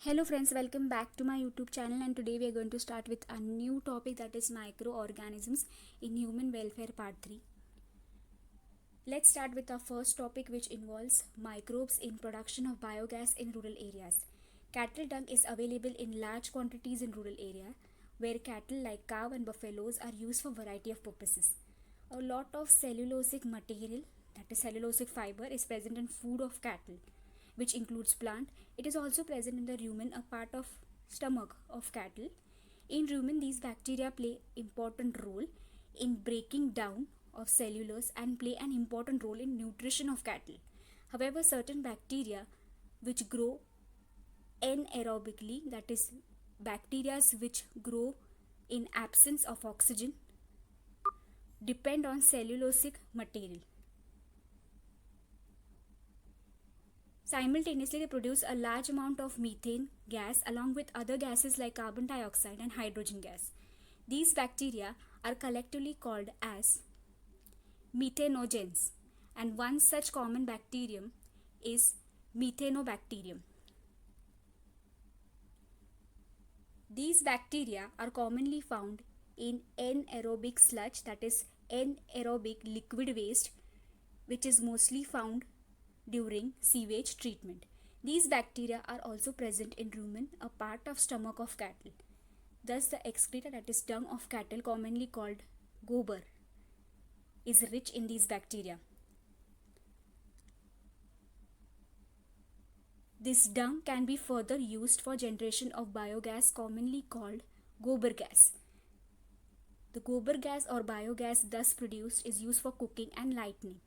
Hello friends, welcome back to my YouTube channel, and today we are going to start with a new topic, that is microorganisms in human welfare part 3. Let's start with our first topic, which involves microbes in production of biogas in rural areas. Cattle dung is available in large quantities in rural area where cattle like cow and buffaloes are used for variety of purposes. A lot of cellulosic material, that is cellulosic fiber, is present in food of cattle, which includes plant. It is also present in the rumen, a part of stomach of cattle. In rumen, these bacteria play important role in breaking down of cellulose and play an important role in nutrition of cattle. However, certain bacteria which grow anaerobically, that is bacteria which grow in absence of oxygen, depend on cellulosic material. Simultaneously, they produce a large amount of methane gas along with other gases like carbon dioxide and hydrogen gas. These bacteria are collectively called as methanogens, and one such common bacterium is methanobacterium. These bacteria are commonly found in anaerobic sludge, that is anaerobic liquid waste, which is mostly found during sewage treatment. These bacteria are also present in rumen, a part of stomach of cattle. Thus, the excreta, that is dung of cattle, commonly called gobar, is rich in these bacteria. This dung can be further used for generation of biogas, commonly called gobar gas. The gobar gas or biogas thus produced is used for cooking and lighting.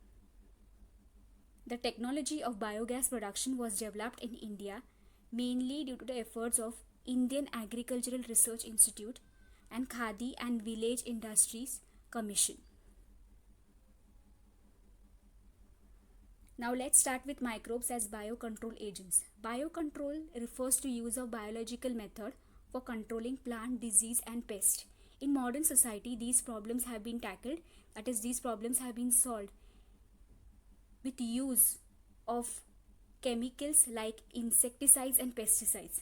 The technology of biogas production was developed in India mainly due to the efforts of Indian Agricultural Research Institute and Khadi and Village Industries Commission. Now let's start with microbes as biocontrol agents. Biocontrol refers to use of biological method for controlling plant disease and pest. In modern society, these problems have been tackled, that is, these problems have been solved with use of chemicals like insecticides and pesticides.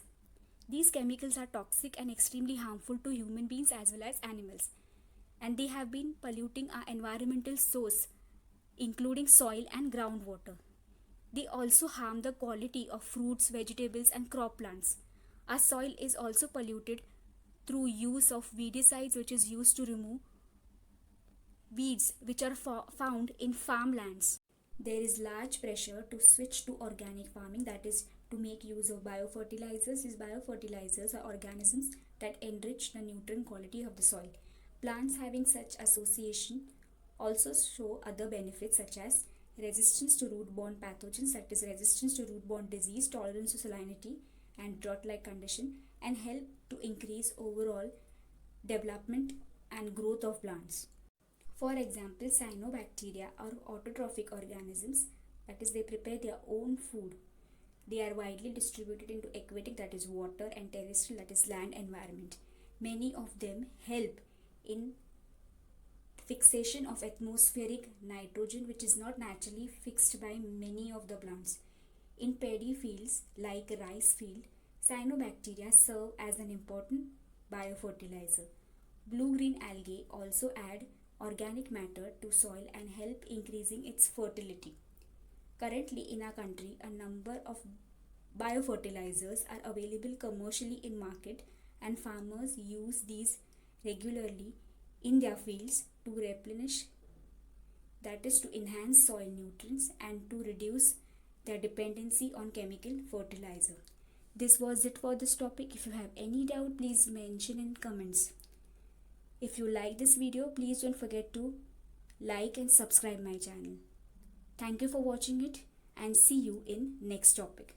These chemicals are toxic and extremely harmful to human beings as well as animals, and they have been polluting our environmental source, including soil and groundwater. They also harm the quality of fruits, vegetables and crop plants. Our soil is also polluted through use of weedicides, which is used to remove weeds which are found in farmlands. There is large pressure to switch to organic farming, that is to make use of biofertilizers. These biofertilizers are organisms that enrich the nutrient quality of the soil. Plants having such association also show other benefits such as resistance to root-borne pathogens, that is resistance to root-borne disease, tolerance to salinity and drought-like condition, and help to increase overall development and growth of plants. For example, cyanobacteria are autotrophic organisms, that is they prepare their own food. They are widely distributed into aquatic, that is water, and terrestrial, that is land environment. Many of them help in fixation of atmospheric nitrogen, which is not naturally fixed by many of the plants. In paddy fields like rice field, cyanobacteria serve as an important biofertilizer. Blue-green algae also add organic matter to soil and help increasing its fertility. Currently in our country, a number of biofertilizers are available commercially in market, and farmers use these regularly in their fields to replenish, that is to enhance soil nutrients and to reduce their dependency on chemical fertilizer. This was it for this topic. If you have any doubt, please mention in comments. If you like this video, please don't forget to like and subscribe my channel. Thank you for watching it, and see you in next topic.